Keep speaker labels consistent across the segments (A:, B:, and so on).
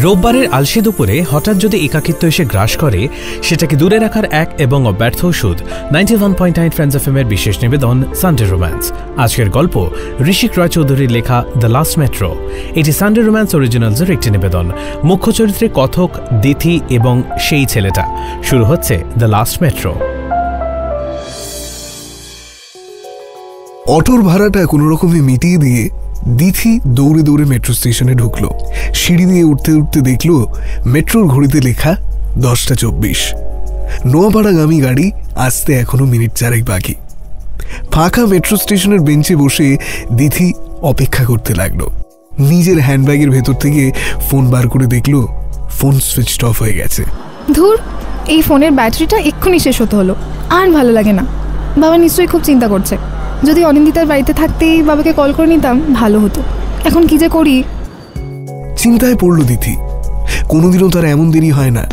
A: রোববারের আলসে দুপুরে হঠাৎ যদি একাকিত্ব এসে গ্রাস করে, সেটাকে দূরে রাখার এক এবং অব্যর্থ ওষুধ 91.9 ফ্রেন্ডস এফএম-এর বিশেষ নিবেদন সানডে রোম্যান্স। আজকের গল্প ঋষিক রয় চৌধুরীর লেখা দ্য লাস্ট মেট্রো। এটি সানডে রোম্যান্স অরিজিনালসের একটি নিবেদন। মুখ্য চরিত্রে কথক, দিথি এবং সেই ছেলেটা। শুরু হচ্ছে দ্য লাস্ট মেট্রো।
B: অটোর ভাড়াটা কোনো রকমে মিটিয়ে দিয়ে দিথি দৌড়ে দৌড়ে মেট্রো স্টেশনে ঢুকলো। সিঁড়ি দিয়ে উঠতে উঠতে দেখল মেট্রোর ঘড়িতে লেখা 10:24। নোয়াপাড়াগামী গাড়ি আসতে এখনো মিনিট 4 বাকি। ফাঁকা মেট্রো স্টেশনের বেঞ্চে বসে দিথি অপেক্ষা করতে লাগলো। নিজের হ্যান্ডব্যাগের ভেতর থেকে ফোন বার করে দেখলো ফোন সুইচ অফ হয়ে গেছে।
C: ধুর, এই ফোনের ব্যাটারিটা এক্ষুনি শেষ হতে হলো, আর ভালো লাগে না। বাবা নিশ্চয়ই খুব চিন্তা করছে। যদি অনিন্দিতার বাড়িতে থাকতেই বাবাকে কল করে নিতাম ভালো হতো। এখন কি যে করি।
B: চিন্তায় পড়ল দিথি। কোনোদিনও তার এমন দেরি হয় না।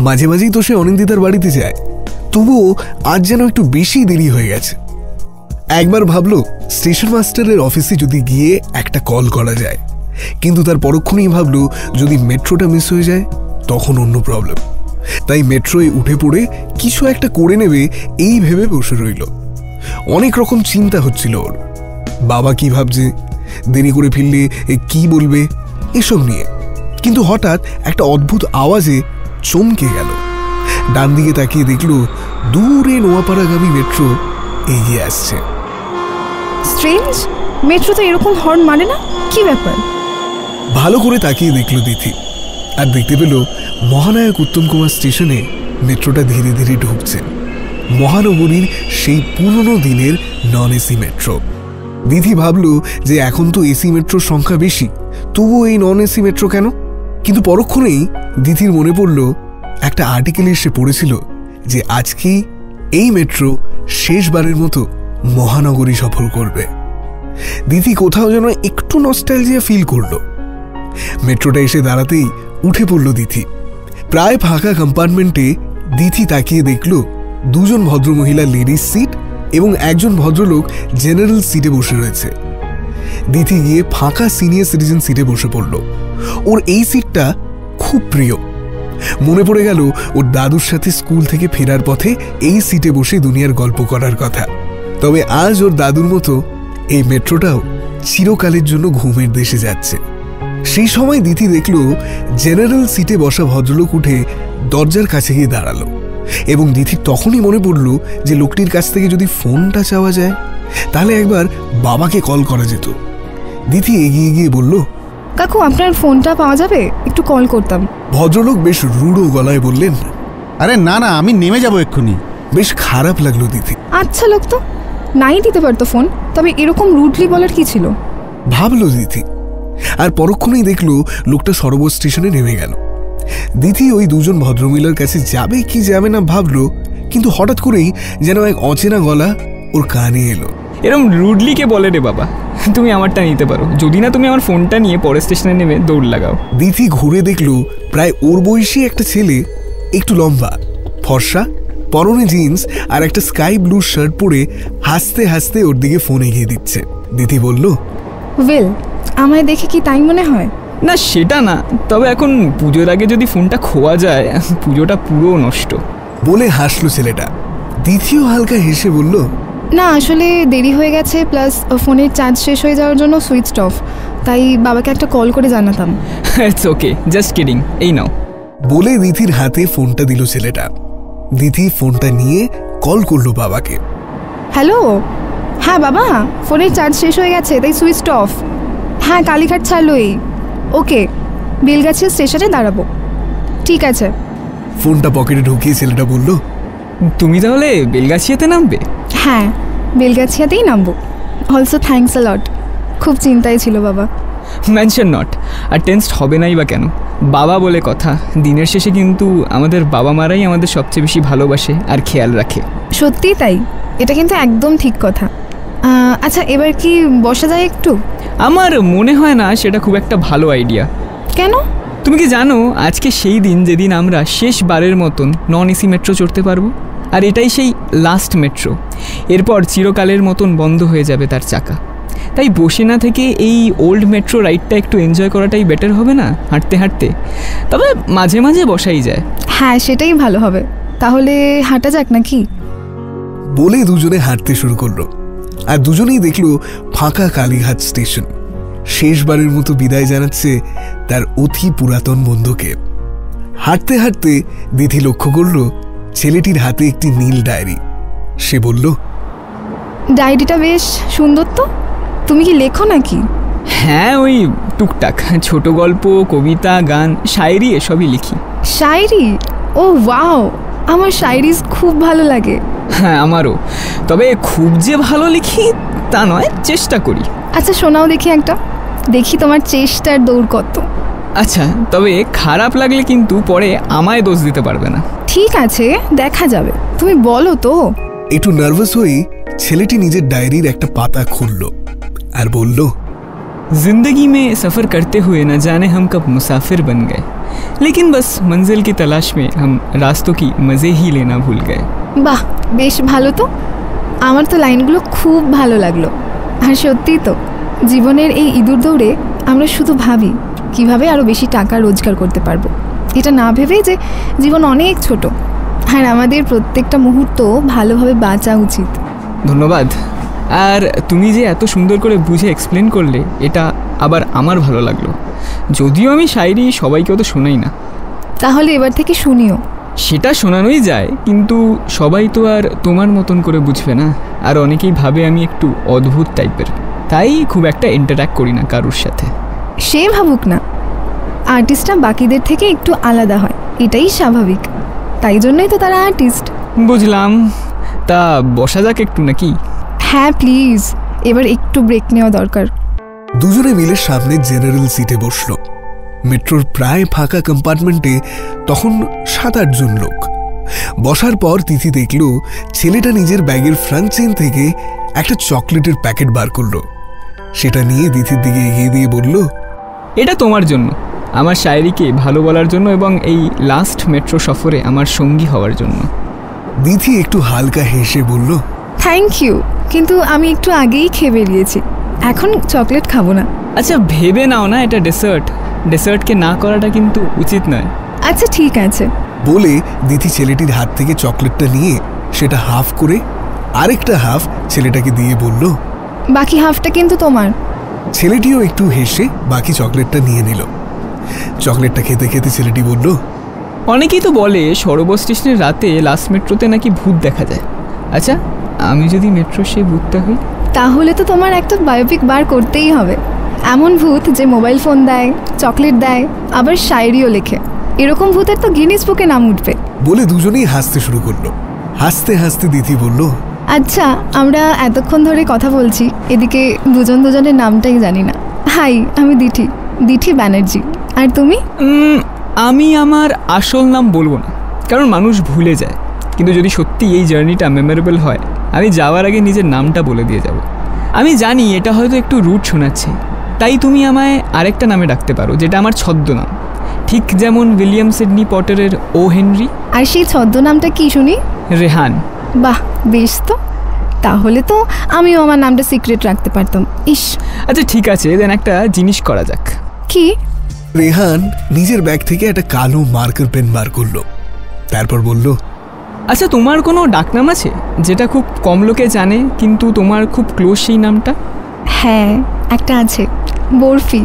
B: মাঝে মাঝেই তো সে অনিন্দিতার বাড়িতে যায়, তবুও আজ যেন একটু বেশি দেরি হয়ে গেছে। একবার ভাবলো স্টেশন মাস্টারের অফিসে যদি গিয়ে একটা কল করা যায়, কিন্তু তার পরক্ষণেই ভাবলো যদি মেট্রোটা মিস হয়ে যায় তখন অন্য প্রবলেম। তাই মেট্রোয় উঠে পড়ে কিছু একটা করে নেবে এই ভেবে বসে রইল। অনেক রকম চিন্তা হচ্ছিল ওর। বাবা কি ভাবছে, দেরি করে ফিরলে কি বলবে, এসব নিয়ে। কিন্তু হঠাৎ একটা অদ্ভুত আওয়াজে চমকে গেল। ডান দিকে তাকিয়ে দেখল দূরে নোয়াপাড়াগামী মেট্রো এগিয়ে আসছে।
C: স্ট্রেঞ্জ, মেট্রো তো এরকম হর্ন মানে না, কি ব্যাপার?
B: ভালো করে তাকিয়ে দেখল দিথি, আর দেখতে পেল মহানায়ক উত্তম কুমার স্টেশনে মেট্রোটা ধীরে ধীরে ঢুকছে। মহানগরীর সেই পুরনো দিনের নন এসি মেট্রো। দিদি ভাবল যে এখন তো এসি মেট্রোর সংখ্যা বেশি, তবুও এই নন এসি মেট্রো কেন? কিন্তু পরক্ষণেই দিদির মনে পড়ল একটা আর্টিকেলে এসে পড়েছিল যে আজকেই এই মেট্রো শেষবারের মতো মহানগরী সফর করবে। দিদি কোথাও যেন একটু নস্টালজিয়া ফিল করলো। মেট্রোটা এসে দাঁড়াতেই উঠে পড়ল দিদি। প্রায় ফাঁকা কম্পার্টমেন্টে দিদি তাকিয়ে দেখল দুজন ভদ্রমহিলা লেডিস সিট এবং একজন ভদ্রলোক জেনারেল সিটে বসে রয়েছে। দিদি গিয়ে ফাঁকা সিনিয়র সিটিজেন সিটে বসে পড়ল। ওর এই সিটটা খুব প্রিয়। মনে পড়ে গেল ওর দাদুর সাথে স্কুল থেকে ফেরার পথে এই সিটে বসে দুনিয়ার গল্প করার কথা। তবে আজ ওর দাদুর মতো এই মেট্রোটাও চিরকালের জন্য ঘুমের দেশে যাচ্ছে। সেই সময় দিদি দেখল জেনারেল সিটে বসা ভদ্রলোক উঠে দরজার কাছে গিয়ে দাঁড়ালো এবং দিদির তখনই মনে পড়ল যে লোকটির কাছ থেকে যদি ফোনটা চাওয়া যায় তাহলে একবার বাবাকে কল করা যেত। দিদি এগিয়ে গিয়ে বলল,
C: কাকু আপনার ফোনটা পাওয়া যাবে? একটু কল করতাম।
B: ভদ্রলোক বেশ রূঢ় গলায় বললেন,
D: আরে না না, আমি নেমে যাবো এক্ষুনি।
B: বেশ খারাপ লাগলো দিদি।
C: আচ্ছা লোক তো নাই দিতে পারতো ফোন, তবে এরকম রুডলি বলার কি ছিল
B: ভাবলো দিদি। আর পরক্ষণেই দেখলো লোকটা সরোবর স্টেশনে নেমে গেল। দিদি ওই দুজন ভদ্রমহিলার কাছে যাবে কি যাবে না ভাবলো, কিন্তু হঠাৎ করেই যেন এক অচেনা গলা ওর কানে এলো।
E: এরকম রুডলি কে বলে রে বাবা, তুমি আমারটা নিতে পারো, যদি না তুমি আমার ফোনটা নিয়ে পরের স্টেশনে নেমে দৌড় লাগাও।
B: দিদি ঘুরে দেখলো প্রায় ওর বয়সী একটা ছেলে, একটু লম্বা, ফর্সা, পরনে জিন্স আর একটা স্কাই ব্লু শার্ট পরে হাসতে হাসতে ওর দিকে ফোন এগিয়ে দিচ্ছে। দিদি বলল,
C: ওয়েল, আমায় দেখে কি তাই মনে হয়?
E: না সেটা না, তবে এখন পুজোর আগে যদি ফোনটা খোয়া যায় পুজোটা পুরো নষ্ট।
B: বলে হাসলো ছেলেটা। দিদিও হালকা হেসে বলল,
C: না আসলে দেরি হয়ে গেছে, প্লাস ফোনের চার্জ শেষ হয়ে যাওয়ার জন্য সুইচ অফ, তাই বাবাকে একটা কল করে জানাতাম।
E: ইটস ওকে, জাস্ট কিডিং, এই নাও।
B: বলে দিদির হাতে ফোনটা দিল ছেলেটা। দিদি ফোনটা নিয়ে কল করলো বাবাকে।
C: হ্যালো, হ্যাঁ বাবা, ফোনের চার্জ শেষ হয়ে গেছে তাই সুইচ অফ। হ্যাঁ, কালীঘাট ছাড়লোই। ওকে, বেলগাছিয়া স্টেশনে দাঁড়াবো। ঠিক আছে।
B: ফোনটা পকেটে ঢুকিয়ে ছেলেটা বলল,
E: তুমি তাহলে বেলগাছিয়াতে নামবে?
C: হ্যাঁ, বেলগাছিয়াতেই নামবো। অলসো থ্যাঙ্কস আ লট। খুব চিন্তায় ছিল বাবা।
E: Mention not. আর টেন্সড হবে নাই বা কেন? বাবা বলে কথা, দিনের শেষে কিন্তু আমাদের বাবা মারাই আমাদের সবচেয়ে বেশি ভালোবাসে আর খেয়াল রাখে।
C: সত্যিই তাই, এটা কিন্তু একদম ঠিক কথা। আচ্ছা, এবার কি বসা যায় একটু?
E: আমার মনে হয় না সেটা খুব একটা ভালো আইডিয়া।
C: কেন?
E: তুমি কি জানো আজকে সেই দিন যেদিন আমরা শেষবারের মতন নন এসি মেট্রো চড়তে পারবো, আর এটাই সেই লাস্ট মেট্রো। এরপর চিরকালের মতন বন্ধ হয়ে যাবে তার চাকা। তাই বসে না থেকে এই ওল্ড মেট্রো রাইডটা একটু এনজয় করাটাই বেটার হবে না, হাঁটতে হাঁটতে। তবে মাঝে মাঝে বসাই যায়।
C: হ্যাঁ, সেটাই ভালো হবে। তাহলে হাঁটা যাক নাকি?
B: বলে দুজনে হাঁটতে শুরু করলো। আর দুজনেই দেখলো ফাঁকা কালীঘাট স্টেশন। শেষবারের মতো বিদায় জানাচ্ছে তার অতি পুরাতন বন্ধুকে। হাঁটতে হাঁটতে দিথি লক্ষ্য করল ছেলেটির হাতে একটি নীল ডায়েরি। সে বলল,
C: ডায়েরিটা বেশ সুন্দর তো, তুমি কি লেখো নাকি?
E: হ্যাঁ, ওই টুকটাক ছোট গল্প, কবিতা, গান, শায়েরি এসবই লিখি।
C: শায়েরি? ও ওয়াও, আমার শায়েরি খুব ভালো লাগে।
E: হ্যাঁ, আমারও। তবে খুব যে ভালো লিখি তা নয়, চেষ্টা করি।
C: আচ্ছা শোনাও দেখি একটা, দেখি তোমার চেষ্টার দৌড় কত।
E: আচ্ছা, তবে খারাপ লাগলে কিন্তু পরে আমায় দোষ দিতে পারবে না।
C: ঠিক আছে, দেখা যাবে, তুমি বলো তো।
B: একটু নার্ভাস হয়ে ছেলেটি নিজের ডায়েরির একটা পাতা খুলল আর বলল,
E: जिंदगी में सफ़र करते हुए न जाने हम कब मुसाफिर बन गए, लेकिन बस मंजिल की तलाश में हम रास्तों की मज़े ही लेना भूल गए।
C: বাহ, বেশ ভালো তো। আমার তো লাইনগুলো খুব ভালো লাগলো। আর সত্যিই তো, জীবনের এই ইঁদুর দৌড়ে আমরা শুধু ভাবি কিভাবে আরও বেশি টাকা রোজগার করতে পারবো, এটা না ভেবেই যে জীবন অনেক ছোট আর আমাদের প্রত্যেকটা মুহূর্ত ভালোভাবে বাঁচা উচিত।
E: ধন্যবাদ। আর তুমি যে এত সুন্দর করে বুঝে এক্সপ্লেন করলে, এটা আবার আমার ভালো লাগলো। যদিও আমি শায়েরি সবাইকেও তো শোনাই না।
C: তাহলে এবার থেকে শুনিও।
E: সেটা শোনানোই যায়, কিন্তু সবাই তো আর তোমার মতন করে বুঝবে না। আর অনেকেই ভাবে আমি একটু অদ্ভুত টাইপের, তাই খুব একটা ইন্টারঅ্যাক্ট করি না কারোর সাথে।
C: সে ভাবুক না, আর্টিস্টরা বাকিদের থেকে একটু আলাদা হয়, এটাই স্বাভাবিক। তাই জন্যই তো তারা আর্টিস্ট।
E: বুঝলাম। তা বসা যাক একটু নাকি?
C: হ্যাঁ প্লিজ, এবার একটু ব্রেক নেওয়া দরকার।
B: দুজনে মিলে সামনে জেনারেল সিটে বসল। মেট্রোর প্রায় ফাঁকা কম্পার্টমেন্টে তখন 7-8 জন লোক। বসার পর তিথি দেখল ছেলেটা নিজের ব্যাগের ফ্রন্ট চেইন থেকে একটা চকলেটের প্যাকেট বার করলো। সেটা নিয়ে দিথির দিকে এগিয়ে দিয়ে বলল,
E: এটা তোমার জন্য, আমার শায়েরিকে ভালো বলার জন্য এবং এই লাস্ট মেট্রো সফরে আমার সঙ্গী হওয়ার জন্য।
B: দিথি একটু হালকা হেসে বলল,
C: থ্যাংক ইউ, কিন্তু আমি একটু আগেই খেয়ে বেরিয়েছি, এখন চকলেট খাবো না।
E: আচ্ছা ভেবে নাও না, এটা ডেসার্ট, ডেসার্টকে না করাটা কিন্তু উচিত নয়।
C: আচ্ছা ঠিক আছে।
B: বলে দিথি ছেলেটির হাত থেকে চকলেটটা নিয়ে সেটা হাফ করে আরেকটা হাফ ছেলেটাকে দিয়ে বলল,
C: বাকি হাফটা কিন্তু তোমার।
B: ছেলেটিও একটু হেসে বাকি চকলেটটা নিয়ে নিল। চকলেটটা খেতে খেতে ছেলেটি বলল,
E: অনেকেই তো বলে সরোবর স্টেশনের রাতে লাস্ট মেট্রোতে নাকি ভূত দেখা যায়। আচ্ছা আমি যদি মেট্রোর সেই ভূতটা হই?
C: তাহলে তো তোমার একটা বায়োপিক বার করতেই হবে। এমন ভূত যে মোবাইল ফোন দেয়, চকলেট দেয়, আবার শায়েরিও লেখে। এরকম ভূতের তো গিনিস বুকে নাম উঠবে।
B: বলে দুজনেই হাসতে শুরু করলো। হাসতে হাসতে দিথি বলল,
C: আচ্ছা আমরা এতক্ষণ ধরে কথা বলছি, এদিকে দুজন দুজনের নামটাই জানি না। হাই, আমি দিঠি, দিঠি ব্যানার্জি। আর তুমি?
E: আমি আমার আসল নাম বলবো না, কারণ মানুষ ভুলে যায়। কিন্তু যদি সত্যি এই জার্নিটা মেমোরেবল হয়, আমি যাওয়ার আগে নিজের নামটা বলে দিয়ে যাব। আমি জানি এটা হয়তো একটু রুট শোনাচ্ছে, তাই তুমি আমায় আরেকটা নামে ডাকতে পারো, যেটা আমার ছদ্মনাম, ঠিক যেমন উইলিয়াম সিডনি পটারের ও হেনরি।
C: আর সেই ছদ্মনামটা কি শুনি?
E: রেহান।
C: বাহ, বেশ তো। তাহলে তো আমিও আমার নামটা সিক্রেট রাখতে পারতাম। ইস।
E: আচ্ছা ঠিক আছে, দেন একটা জিনিস করা যাক।
C: কি?
B: রেহান নিজের ব্যাগ থেকে একটা কালো মার্কার পেন বার করলো। তারপর বলল,
E: আচ্ছা তোমার কোনো ডাকনাম আছে যেটা খুব কম লোকে জানে, কিন্তু তোমার খুব ক্লোজ সেই নামটা?
C: হ্যাঁ একটা আছে, বরফি।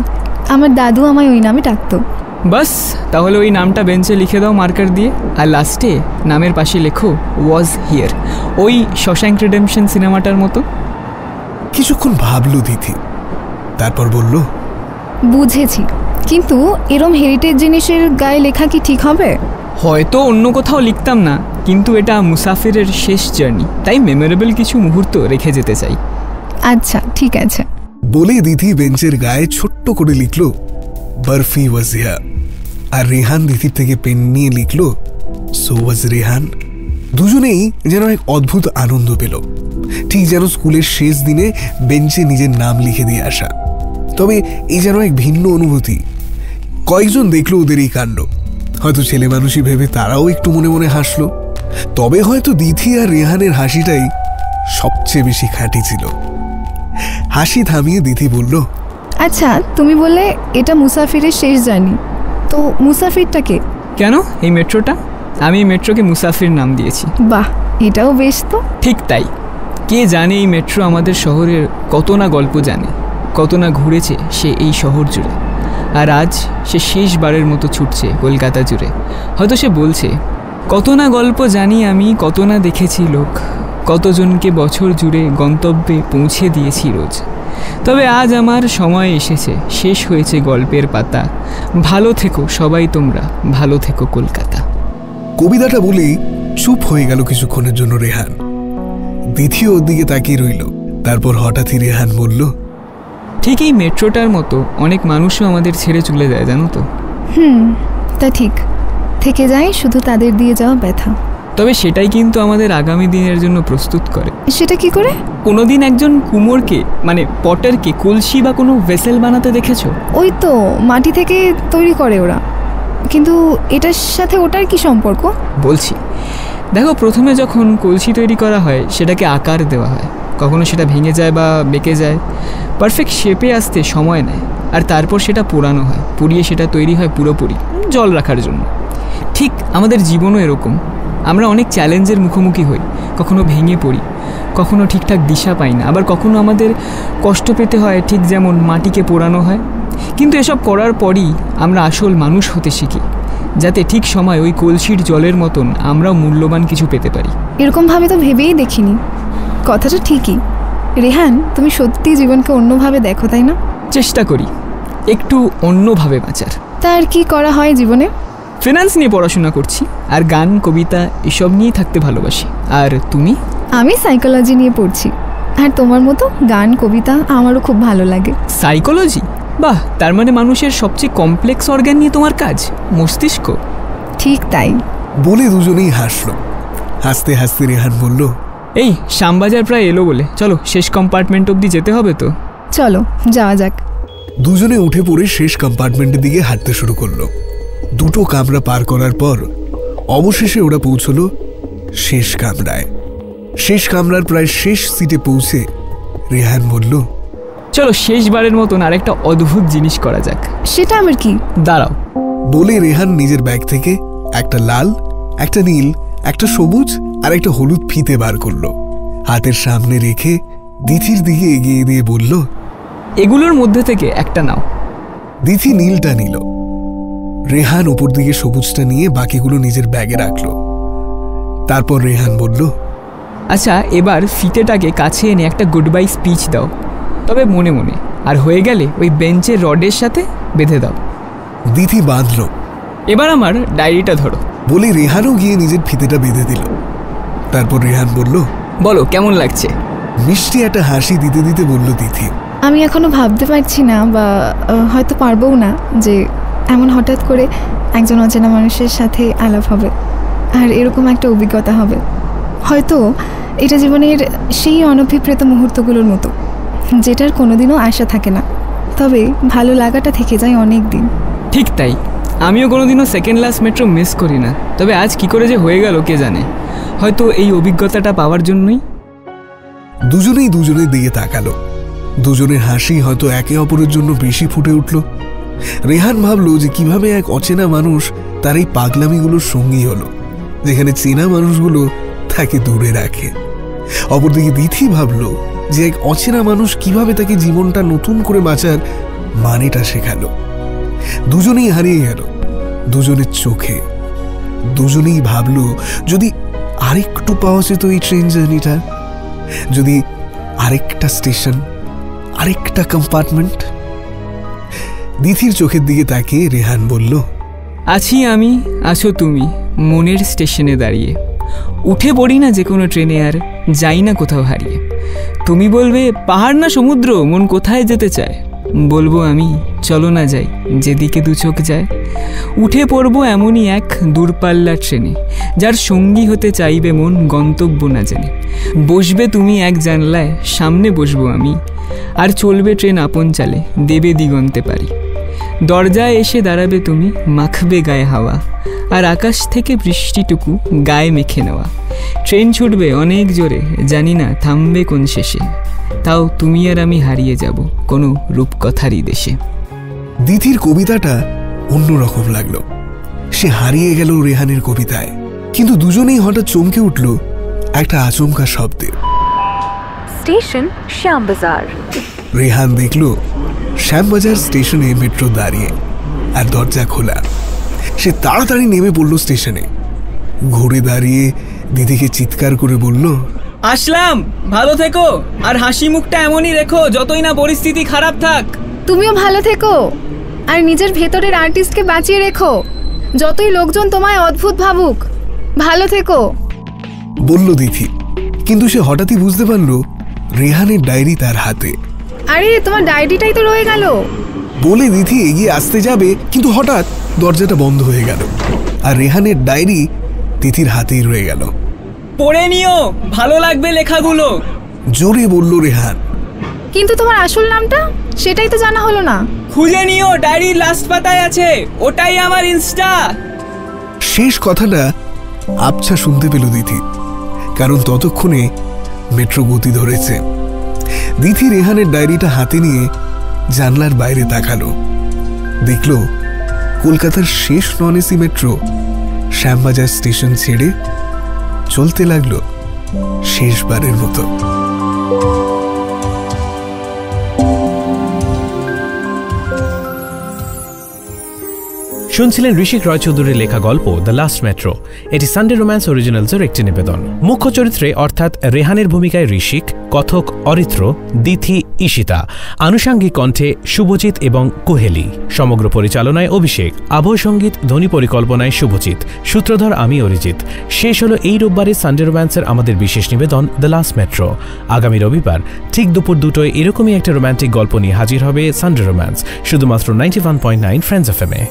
C: আমার দাদু আমায় ওই নামে ডাকতো।
E: বাস, তাহলে ওই নামটা বেঞ্চে লিখে দাও মার্কার দিয়ে, আর লাস্টে নামের পাশে লেখো ওয়াজ হিয়ার, ওই শশাঙ্ক রিডেম্পশন সিনেমাটার মতো।
B: কিছুক্ষণ ভাবলো দিথি, তারপর বলল,
C: বুঝেছি, কিন্তু এরম হেরিটেজ জিনিসের গায়ে লেখা কি ঠিক হবে?
E: হয়তো অন্য কোথাও লিখতাম না, কিন্তু এটা মুসাফিরের শেষ জার্নি, তাই মেমোরেবল কিছু মুহূর্ত রেখে যেতে চাই।
C: আচ্ছা ঠিক আছে।
B: বলে দিথি বেঞ্চের গায়ে ছোট্ট করে লিখল বরফি ওয়াজ হিয়ার, আর রেহান দিথির থেকে পেন নিয়ে লিখল সো ওয়াজ রেহান। দুজনেই যেন এক অদ্ভুত আনন্দ পেল, ঠিক যেন স্কুলের শেষ দিনে বেঞ্চে নিজের নাম লিখে দিয়ে আসা। তবে এই যেন এক ভিন্ন অনুভূতি। কয়েকজন দেখলো ওদের এই কাণ্ড, হয়তো ছেলে মানুষই ভেবে তারাও একটু মনে মনে হাসলো। তবে হয়তো দিথি আর রেহানের হাসিটাই সবচেয়ে বেশি খাঁটি ছিল। হাসি থামিয়ে দিথি বলল,
C: আচ্ছা, তুমি বললে এটা মুসাফিরের শেষ জার্নি, তো মুসাফিরটা কে?
E: কেন এই মেট্রোটা? আমি এই মেট্রোকে মুসাফির নাম দিয়েছি।
C: বাহ, এটাও বেশ তো।
E: ঠিক তাই। কে জানে এই মেট্রো আমাদের শহরের কত না গল্প জানে, কত না ঘুরেছে সে এই শহর জুড়ে। আর আজ সে শেষবারের মতো ছুটছে কলকাতা জুড়ে। হয়তো সে বলছে, কত না গল্প জানি আমি, কত না দেখেছি লোক, কতজনকে বছর জুড়ে গন্তব্যে পৌঁছে দিয়েছি রোজ। তবে আজ আমার সময় এসেছে, শেষ হয়েছে গল্পের পাতা। ভালো থেকো সবাই তোমরা, ভালো থেকো কলকাতা।
B: কবিতাটা বলেই চুপ হয়ে গেল কিছুক্ষণের জন্য রেহান। দিথি ওর দিকে তাকিয়ে রইল। তারপর হঠাৎই রেহান বলল,
E: ঠিক এই মেট্রোটার মতো অনেক মানুষও আমাদের ছেড়ে চলে যায়, জানো তো?
C: তা ঠিক, থেকে যায় শুধু তাদের দিয়ে যাওয়া ব্যথা।
E: তবে সেটাই কিন্তু আমাদের আগামী দিনের জন্য প্রস্তুত করে।
C: সেটা কি করে?
E: কোনোদিন একজন কুমোরকে, মানে পটারকে, কলসি বা কোনো ভেসেল বানাতে দেখেছো?
C: ওই তো মাটি থেকে তৈরি করে ওরা, কিন্তু এটার সাথে ওটার কি সম্পর্ক?
E: বলছি, দেখো, প্রথমে যখন কলসি তৈরি করা হয় সেটাকে আকার দেওয়া হয়, কখনো সেটা ভেঙে যায় বা বেঁকে যায়, পারফেক্ট শেপে আসতে সময় নেয়। আর তারপর সেটা পোড়ানো হয়, পুড়িয়ে সেটা তৈরি হয় পুরোপুরি জল রাখার জন্য। ঠিক আমাদের জীবনও এরকম। আমরা অনেক চ্যালেঞ্জের মুখোমুখি হই, কখনো ভেঙে পড়ি, কখনো ঠিকঠাক দিশা পাই না, আবার কখনো আমাদের কষ্ট পেতে হয় ঠিক যেমন মাটিকে পোড়ানো হয়। কিন্তু এসব করার পরই আমরা আসল মানুষ হতে শিখি, যাতে ঠিক সময় ওই কলসির জলের মতন আমরাও মূল্যবান কিছু পেতে পারি।
C: এরকমভাবে তো ভেবেই দেখিনি। কথাটা ঠিকই। রেহান, তুমি সত্যি জীবনকে অন্যভাবে দেখো, তাই না?
E: চেষ্টা করি একটু অন্যভাবে বাঁচার।
C: তার কি করা হয় জীবনে?
E: ফিনান্স নিয়ে পড়াশোনা করছি, আর গান, কবিতা এসব নিয়েই থাকতে ভালোবাসি। আর তুমি?
C: আমি সাইকোলজি নিয়ে পড়ছি। আর তোমার মতো গান, কবিতা আমারও খুব ভালো লাগে।
E: সাইকোলজি? বাহ, তার মানে মানুষের সবচেয়ে কমপ্লেক্স অর্গান নিয়ে তোমার কাজ, মস্তিষ্ক।
C: ঠিক তাই।
B: বলে দুজনেই হাসল। হাসতে হাসতে রেহান বলল,
E: এই শ্যামবাজার প্রায় এলো বলে, চলো শেষ কম্পার্টমেন্ট অবধি যেতে হবে তো।
C: চলো যাওয়া যাক।
B: দুজনে উঠে পড়ে শেষ কম্পার্টমেন্টের দিকে হাঁটতে শুরু করলো। দুটো কামরা পার করার পর অবশেষে ওরা পৌঁছলো শেষ কামরায়। শেষ কামরার প্রায় শেষ সিটে পৌঁছে রেহান বলল,
E: চলো শেষবারের মতন আরেকটা অদ্ভুত জিনিস করা যাক।
C: সেটা আমার কি?
E: দাঁড়াও।
B: বলে রেহান নিজের ব্যাগ থেকে একটা লাল, একটা নীল, একটা সবুজ আর একটা হলুদ ফিতে বার করলো। হাতের সামনে রেখে দিথির দিকে এগিয়ে দিয়ে বলল,
E: এগুলোর মধ্যে থেকে একটা নাও।
B: দিথি নীলটা নিল। রেহান উপর দিকে সবুজটা নিয়ে বাকিগুলো নিজের ব্যাগে রাখলো। তারপর রেহান বলল,
E: আচ্ছা, এবার ফিতেটাকে কাছে এনে একটা গুড বাই স্পিচ দাও, তবে মনে মনে, আর হয়ে গেলে ওই বেঞ্চের রডের সাথে বেঁধে দাও।
B: দিথি বাঁধল।
E: এবার আমার ডায়েরিটা ধরো।
B: বলে রেহানও গিয়ে নিজের ফিতেটা বেঁধে দিল। তারপর রেহান বলল,
E: বলো কেমন লাগছে?
B: মিষ্টি একটা হাসি দিতে দিতে বলল দিথি,
C: আমি এখনো ভাবতে পারছি না, বা হয়তো পারবও না, যে এমন হঠাৎ করে একজন অচেনা মানুষের সাথে আলাপ হবে আর এরকম একটা অভিজ্ঞতা হবে। হয়তো এটা জীবনের সেই অনভিপ্রেত মুহূর্তগুলোর মতো, যেটার কোনোদিনও আশা থাকে না, তবে ভালো লাগাটা থেকে যায় অনেক দিন।
E: ঠিক তাই, আমিও কোনোদিনও সেকেন্ড ক্লাস মেট্রো মিস করি না। তবে আজ কি করে যে হয়ে গেল কে জানে, হয়তো এই অভিজ্ঞতাটা পাওয়ার জন্যই।
B: দুজনেই দুজনের দিকে তাকালো। দুজনের হাসি হয়তো একে অপরের জন্য বেশি ফুটে উঠল। রেহান ভাবলো যে কিভাবে এক অচেনা মানুষ তার এই পাগলামিগুলোর সঙ্গী হলো, যেখানে চেনা মানুষগুলো তাকে দূরে রাখে। অপরদিকে দিথি ভাবলো যে এক অচেনা মানুষ কিভাবে তাকে জীবনটা নতুন করে বাঁচার মানেটা শেখালো। দুজনেই হারিয়ে গেল দুজনের চোখে। দুজনেই ভাবলো যদি আরেকটু পাওয়া যেত এই ট্রেন জার্নিটা, যদি আরেকটা স্টেশন, আরেকটা কম্পার্টমেন্ট। দিথির চোখের দিকে তাকিয়ে রেহান বলল,
E: আছি আমি, আছো তুমি, মনের স্টেশনে দাঁড়িয়ে। উঠে পড়ি না যে কোনো ট্রেনে, আর যাই না কোথাও হারিয়ে। তুমি বলবে পাহাড় না সমুদ্র, মন কোথায় যেতে চায়? বলবো আমি চলো না যাই যেদিকে দু চোখ যায়। উঠে পড়বো এমনই এক দূরপাল্লার ট্রেনে, যার সঙ্গী হতে চাইবে মন গন্তব্য না জেনে। বসবে তুমি এক জানলায়, সামনে বসবো আমি, আর চলবে ট্রেন আপন চালে, দেবে দিগন্তে পারি। দরজায় এসে দাঁড়াবে তুমি, মাখবে গায়ে হাওয়া, আর আকাশ থেকে বৃষ্টিটুকু গায়ে মেখে নেওয়া। ট্রেন ছুটবে অনেক জোরে, জানি না থামবে কোন শেষে, তাও তুমি আর আমি হারিয়ে যাব কোনো রূপকথারই দেশে।
B: দিথির কবিতাটা অন্যরকম লাগলো। সে হারিয়ে গেল রেহানের কবিতায়, কিন্তু দুজনেই হঠাৎ চমকে উঠল একটা আচমকা শব্দে।
F: স্টেশন শ্যামবাজার।
B: রেহান দেখল শ্যামবাজার স্টেশনে মেট্রো দাঁড়িয়ে আর দরজা খোলা। সে তাড়াতাড়ি নেমে পড়ল স্টেশনে। ঘুরে দাঁড়িয়ে দিদিকে চিৎকার করে বলল,
E: আসলাম, ভালো থেকো, আর হাসি মুখটা এমনই রেখো যতই না পরিস্থিতি খারাপ থাক।
C: তুমিও ভালো থেকো, আর নিজের ভেতরের আর্টিস্টকে বাঁচিয়ে রেখো, যতই লোকজন তোমায় অদ্ভুত ভাবুক। ভালো থেকো,
B: বলল দিথি। কিন্তু সে হঠাৎই বুঝতে পারল রেহানের ডায়েরি তার হাতে।
C: আরে তোমার ডায়েরিটাই তো রয়ে গেল।
B: বলে দিথি এগিয়ে আসতে যাবে, কিন্তু হঠাৎ দরজাটা বন্ধ হয়ে গেল আর রেহানের ডায়েরি দিথির হাতেই রয়ে গেল।
E: পড়ে নিও, ভালো লাগবে লেখাগুলো,
B: জোরে বলল রেহান।
C: কিন্তু তোমার আসল নামটা সেটাই তো জানা হলো না।
E: খুঁজে নিও, ডায়েরির লাস্ট পাতায় আছে, ওটাই আমার ইনস্টা।
B: শেষ কথাটা আবছা শুনতে পেল দিথি, কারণ ততক্ষণে মেট্রো গতি ধরেছে। দিথি রেহানের ডায়েরিটা হাতে নিয়ে জানলার বাইরে তাকালো। দেখল কলকাতার শেষ non AC metro Shyambazar station ছেড়ে চলতে লাগলো শেষবারের মতো।
A: শুনছিলেন ঋষিক রয় চৌধুরীর লেখা গল্প দ্য লাস্ট মেট্রো। এটি সানডে রোম্যান্স অরিজিনালসের একটি নিবেদন। মুখ্য চরিত্রে অর্থাৎ রেহানের ভূমিকায় ঋষিক, কথক অরিত্র, দিথি ঈশিতা, আনুষাঙ্গিক কণ্ঠে শুভজিৎ এবং কুহেলি, সমগ্র পরিচালনায় অভিষেক, আবহ সঙ্গীত ধ্বনি পরিকল্পনায় শুভজিৎ, সূত্রধর আমি অরিজিৎ। শেষ হলো এই রোববারে সানডে রোম্যান্সের আমাদের বিশেষ নিবেদন দ্য লাস্ট মেট্রো। আগামী রবিবার ঠিক দুপুর 2টায় এরকমই একটা রোম্যান্টিক গল্প নিয়ে হাজির হবে সানডে রোম্যান্স, শুধুমাত্র 91.9 ফ্রেন্ডস এফএম এ।